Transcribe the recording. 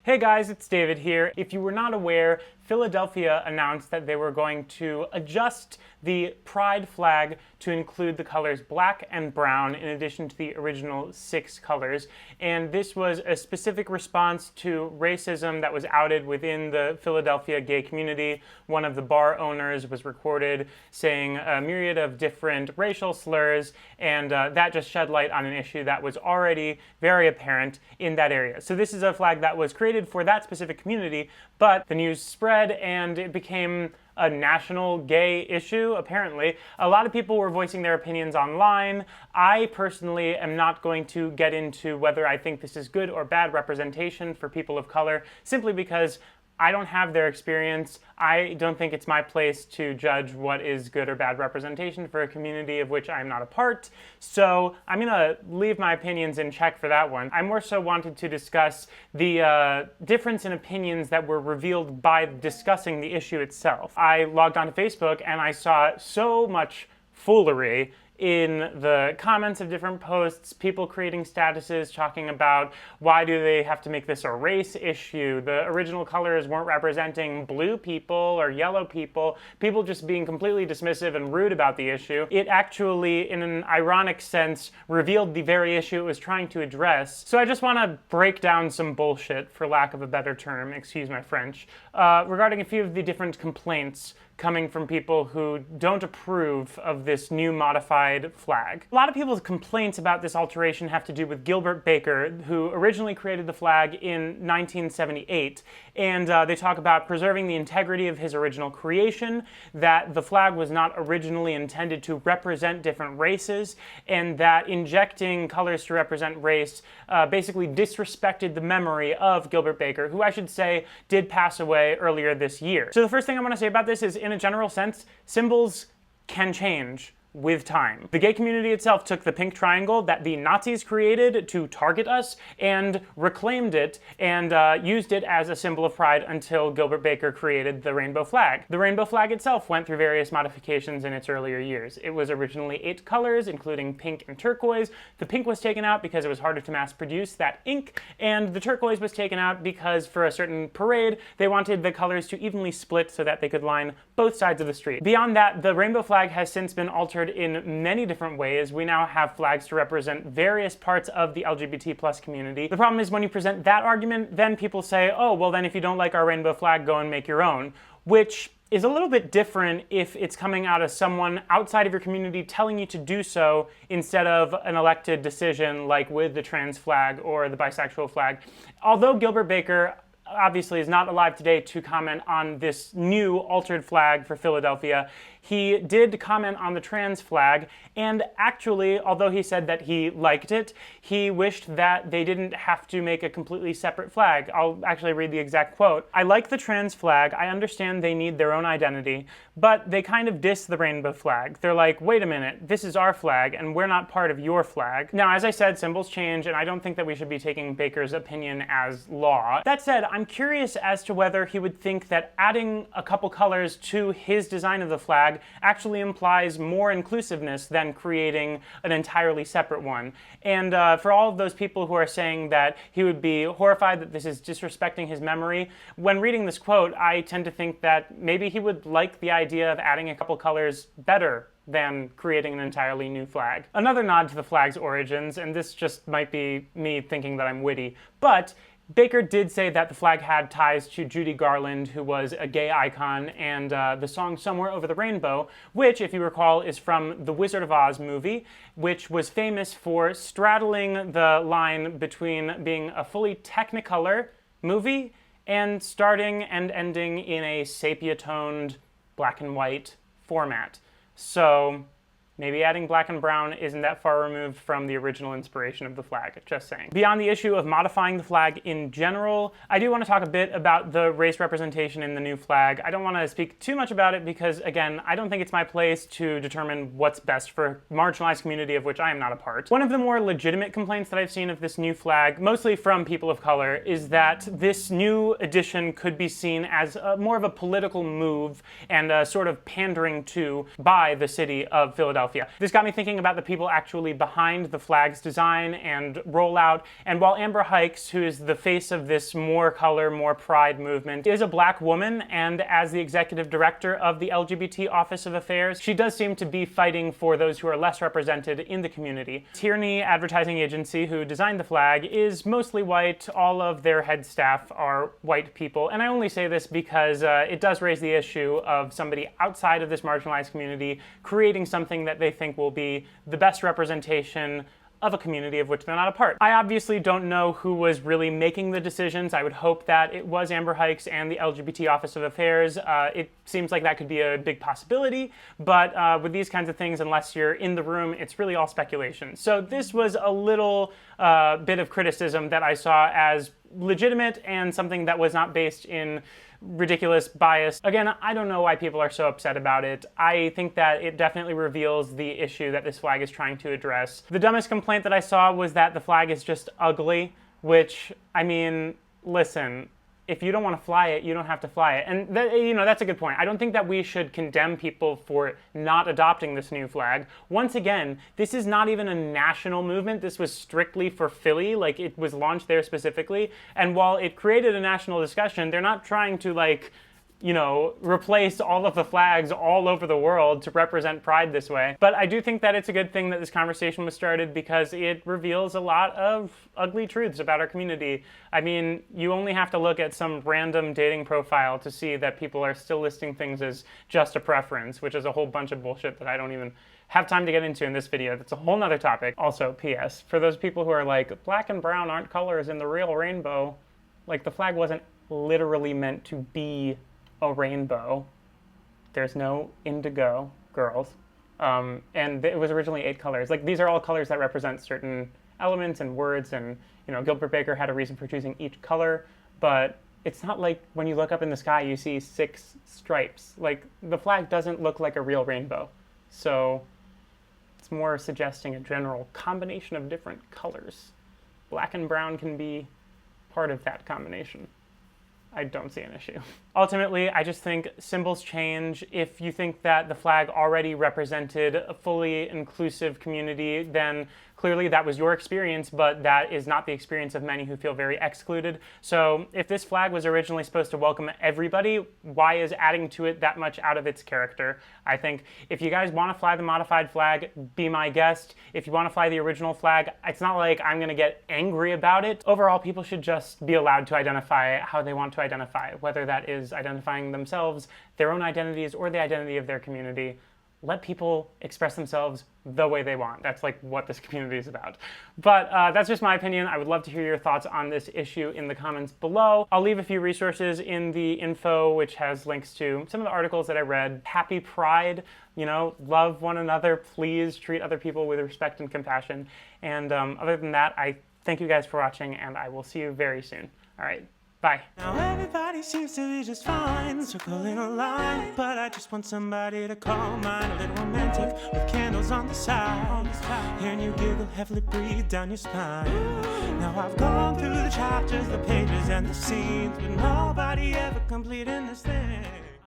Hey guys, it's David here. If you were not aware, Philadelphia announced that they were going to adjust the pride flag to include the colors black and brown in addition to the original 6 colors. And this was a specific response to racism that was outed within the Philadelphia gay community. One of the bar owners was recorded saying a myriad of different racial slurs, and that just shed light on an issue that was already very apparent in that area. So this is a flag that was created for that specific community, but the news spread and it became a national gay issue, apparently. A lot of people were voicing their opinions online. I personally am not going to get into whether I think this is good or bad representation for people of color, simply because I don't have their experience. I don't think it's my place to judge what is good or bad representation for a community of which I'm not a part. So I'm gonna leave my opinions in check for that one. I more so wanted to discuss the difference in opinions that were revealed by discussing the issue itself. I logged onto Facebook and I saw so much foolery in the comments of different posts, people creating statuses talking about why do they have to make this a race issue, the original colors weren't representing blue people or yellow people, people just being completely dismissive and rude about the issue. It actually, in an ironic sense, revealed the very issue it was trying to address. So I just want to break down some bullshit, for lack of a better term, excuse my French, regarding a few of the different complaints coming from people who don't approve of this new modified flag. A lot of people's complaints about this alteration have to do with Gilbert Baker, who originally created the flag in 1978, and they talk about preserving the integrity of his original creation, that the flag was not originally intended to represent different races, and that injecting colors to represent race basically disrespected the memory of Gilbert Baker, who I should say did pass away earlier this year. So the first thing I want to say about this is, in a general sense, symbols can change with time. The gay community itself took the pink triangle that the Nazis created to target us and reclaimed it and used it as a symbol of pride until Gilbert Baker created the rainbow flag. The rainbow flag itself went through various modifications in its earlier years. It was originally 8 colors, including pink and turquoise. The pink was taken out because it was harder to mass produce that ink, and the turquoise was taken out because for a certain parade, they wanted the colors to evenly split so that they could line both sides of the street. Beyond that, the rainbow flag has since been altered in many different ways. We now have flags to represent various parts of the LGBT plus community. The problem is when you present that argument, then people say, oh, well then if you don't like our rainbow flag, go and make your own, which is a little bit different if it's coming out of someone outside of your community telling you to do so instead of an elected decision like with the trans flag or the bisexual flag. Although Gilbert Baker obviously is not alive today to comment on this new altered flag for Philadelphia, he did comment on the trans flag, and actually, although he said that he liked it, he wished that they didn't have to make a completely separate flag. I'll actually read the exact quote. "I like the trans flag, I understand they need their own identity, but they kind of diss the rainbow flag. They're like, wait a minute, this is our flag, and we're not part of your flag." Now, as I said, symbols change, and I don't think that we should be taking Baker's opinion as law. That said, I'm curious as to whether he would think that adding a couple colors to his design of the flag actually implies more inclusiveness than creating an entirely separate one. And for all of those people who are saying that he would be horrified that this is disrespecting his memory, when reading this quote, I tend to think that maybe he would like the idea of adding a couple colors better than creating an entirely new flag. Another nod to the flag's origins, and this just might be me thinking that I'm witty, but Baker did say that the flag had ties to Judy Garland, who was a gay icon, and the song Somewhere Over the Rainbow, which, if you recall, is from the Wizard of Oz movie, which was famous for straddling the line between being a fully Technicolor movie and starting and ending in a sepia-toned black and white format. So maybe adding black and brown isn't that far removed from the original inspiration of the flag, just saying. Beyond the issue of modifying the flag in general, I do want to talk a bit about the race representation in the new flag. I don't want to speak too much about it because, again, I don't think it's my place to determine what's best for a marginalized community of which I am not a part. One of the more legitimate complaints that I've seen of this new flag, mostly from people of color, is that this new edition could be seen as more of a political move and a sort of pandering to by the city of Philadelphia. Philadelphia. This got me thinking about the people actually behind the flag's design and rollout, and while Amber Hikes, who is the face of this More Color, More Pride movement, is a black woman, and as the executive director of the LGBT Office of Affairs, she does seem to be fighting for those who are less represented in the community. Tierney Advertising Agency, who designed the flag, is mostly white. All of their head staff are white people, and I only say this because it does raise the issue of somebody outside of this marginalized community creating something that they think will be the best representation of a community of which they're not a part. I obviously don't know who was really making the decisions. I would hope that it was Amber Hikes and the LGBT Office of Affairs. It seems like that could be a big possibility, but with these kinds of things, unless you're in the room, it's really all speculation. So this was a little bit of criticism that I saw as legitimate and something that was not based in ridiculous bias. Again, I don't know why people are so upset about it. I think that it definitely reveals the issue that this flag is trying to address. The dumbest complaint that I saw was that the flag is just ugly, which, I mean, listen, if you don't want to fly it, you don't have to fly it. And that's a good point. I don't think that we should condemn people for not adopting this new flag. Once again, this is not even a national movement. This was strictly for Philly. Like, it was launched there specifically. And while it created a national discussion, they're not trying to, like, replace all of the flags all over the world to represent pride this way. But I do think that it's a good thing that this conversation was started because it reveals a lot of ugly truths about our community. I mean, you only have to look at some random dating profile to see that people are still listing things as just a preference, which is a whole bunch of bullshit that I don't even have time to get into in this video. That's a whole nother topic. Also, P.S. for those people who are like, black and brown aren't colors in the real rainbow, like, the flag wasn't literally meant to be a rainbow. There's no indigo, girls. And it was originally 8 colors. Like, these are all colors that represent certain elements and words, and, Gilbert Baker had a reason for choosing each color, but it's not like when you look up in the sky you see 6 stripes. Like, the flag doesn't look like a real rainbow. So it's more suggesting a general combination of different colors. Black and brown can be part of that combination. I don't see an issue. Ultimately, I just think symbols change. If you think that the flag already represented a fully inclusive community, then clearly that was your experience, but that is not the experience of many who feel very excluded. So if this flag was originally supposed to welcome everybody, why is adding to it that much out of its character? I think if you guys want to fly the modified flag, be my guest. If you want to fly the original flag, it's not like I'm going to get angry about it. Overall, people should just be allowed to identify how they want to identify, whether that is identifying themselves, their own identities, or the identity of their community. Let people express themselves the way they want. That's like what this community is about. But that's just my opinion. I would love to hear your thoughts on this issue in the comments below. I'll leave a few resources in the info, which has links to some of the articles that I read. Happy Pride, love one another, please treat other people with respect and compassion. And other than that, I thank you guys for watching, and I will see you very soon. All right. Bye. Now everybody seems to be just fine, circling a line, but I just want somebody to call mine, a little romantic, with candles on the side, hearing you giggle, heavily breathe down your spine. Now I've gone through the chapters, the pages, and the scenes, but nobody ever completing this thing.